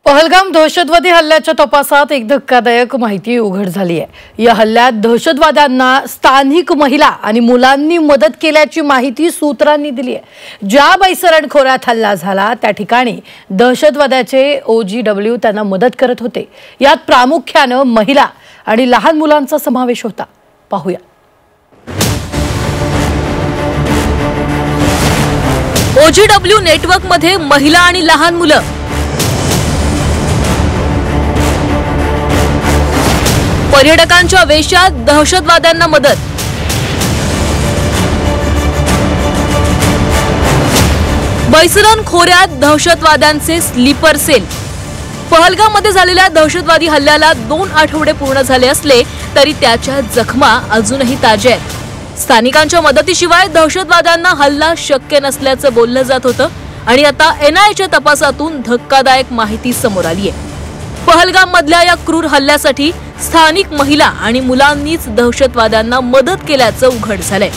पहलगाम दहशतवादी हल्ल्याच्या तपासात एक धक्कादायक माहिती उघड झाली आहे। या हल्ल्यात दहशतवाद्यांना स्थानिक महिला आणि मुलांनी मदत केल्याची माहिती सूत्रांनी दिली आहे। ज्या बैसरण खोऱ्यात हल्ला झाला त्या ठिकाणी दहशतवाद्याचे OGW त्यांना मदत करत होते। यात प्रामुख्याने महिला आणि लहान मुलांचा समावेश होता। पाहूया। OGW नेटवर्क मध्ये महिला आणि लहान मुलं, पर्यटकांच्या वेशात दहशतवाद्यांना मदत। बैसरण खोऱ्यात दहशतवाद्यांचे स्लीपर सेल। पहलगाम मध्ये झालेल्या दहशतवादी हल्ल्याला 2 आठवडे पूर्ण झाले असले तरी त्याच्या जखमा अजूनही ताज्या आहेत। स्थानिकांच्या मदतीशिवाय दहशतवाद्यांना हल्ला शक्य नसल्याचं बोललं जात होतं आणि आता NIAच्या तपासातून धक्कादायक माहिती समोर आली आहे। पहलगाम मधल्या या क्रूर हल्ल्यासाठी स्थानिक महिला आणि मुलांनीच दहशतवाद्यांना मदत केल्याचं उघड झालंय।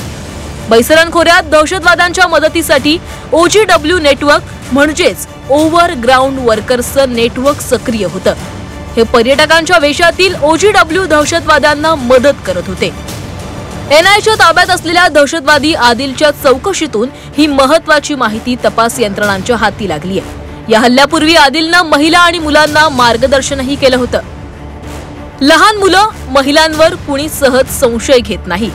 बैसरण खोऱ्यात दहशतवाद्यांच्या मदतीसाठी OGW नेटवर्क म्हणजेच ओव्हर ग्राउंड वर्कर्सचं नेटवर्क सक्रिय होतं। हे पर्यटकांच्या वेशातील OGW दहशतवाद्यांना मदत करत होते। NIAच्या ताब्यात असलेल्या दहशतवादी आदिलच्या चौकशीतून ही महत्त्वाची माहिती तपास यंत्रणांच्या हाती लागली आहे। या हल्ल्यापूर्वी आदिलनं महिला आणि मुलांना मार्गदर्शनही केलं होतं। लहान मुलं महिलांवर कुणी सहज संशय घेत नाही।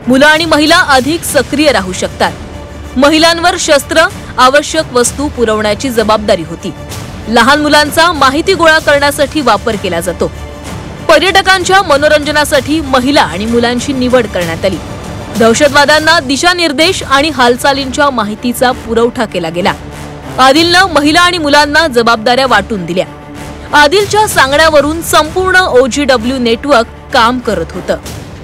मुलं आणि महिला अधिक सक्रिय राहू शकतात। महिलांवर शस्त्र, आवश्यक वस्तू पुरवण्याची जबाबदारी होती। लहान मुलांचा माहिती गोळा करण्यासाठी वापर केला जातो। पर्यटकांच्या मनोरंजनासाठी महिला आणि मुलांची निवड करण्यात आली। दहशतवाद्यांना दिशानिर्देश आणि हालचालींच्या माहितीचा पुरवठा केला गेला। आदिलनं महिला आणि मुलांना जबाबदाऱ्या वाटून दिल्या। आदिलच्या सांगण्यावरून संपूर्ण OGW नेटवर्क काम करत होतं।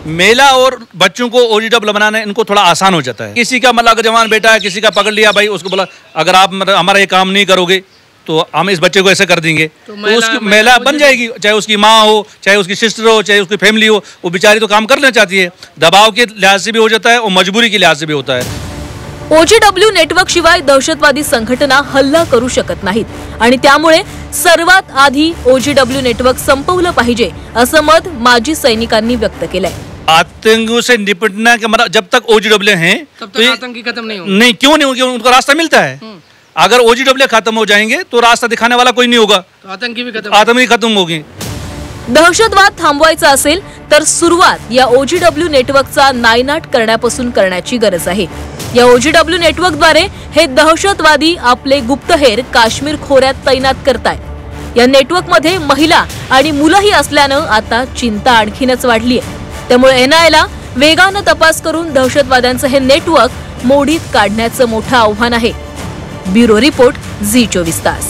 महिला और बच्चों को OGW बनाना इनको थोड़ा आसान हो जाता है। किसी का मतलब जवान बेटा है, किसी का पकड़ लिया भाई, उसको बोला अगर आप हमारा ये काम नहीं करोगे तो हम इस बच्चे को ऐसे कर देंगे, तो उसकी महिला बन जाएगी। चाहे उसकी माँ हो, चाहे उसकी सिस्टर हो, चाहे उसकी फैमिली हो, वो बेचारी तो काम करना चाहती है। दबाव के लिहाज से भी हो जाता है और मजबूरी के लिहाज से भी होता है। OGW नेटवर्क शिवाय दहशतवादी संघटना हल्ला करू शकत नाहीत आणि त्यामुळे सर्वात आधी OGW नेटवर्क संपवलं पाहिजे असं मत माजी सैनिकांनी व्यक्त केलंय। आतंकियों से निपटना के मतलब जब तक OGW हैं तब तक आतंकी खत्म नहीं होंगे। नहीं, क्यों नहीं होंगे? उनको रास्ता मिलता है। अगर OGW खत्म हो जाएंगे तो रास्ता दिखाने वाला कोई नहीं होगा, तो आतंकी खत्म होगी। दहशतवाद थांबवायचा असेल तर सुरुवात या OGW नेटवर्कचा नायनाट करण्यापासून करण्याची गरज आहे। या OGW नेटवर्कद्वारे हे दहशतवादी आपले गुप्तहेर काश्मीर खोऱ्यात तैनात करतायत। या नेटवर्कमध्ये महिला आणि मुलंही असल्यानं आता चिंता आणखीनच वाढली आहे। त्यामुळे NIAला वेगानं तपास करून दहशतवाद्यांचं हे नेटवर्क मोडीत काढण्याचं मोठं आव्हान आहे। ब्युरो रिपोर्ट, झी 24 तास।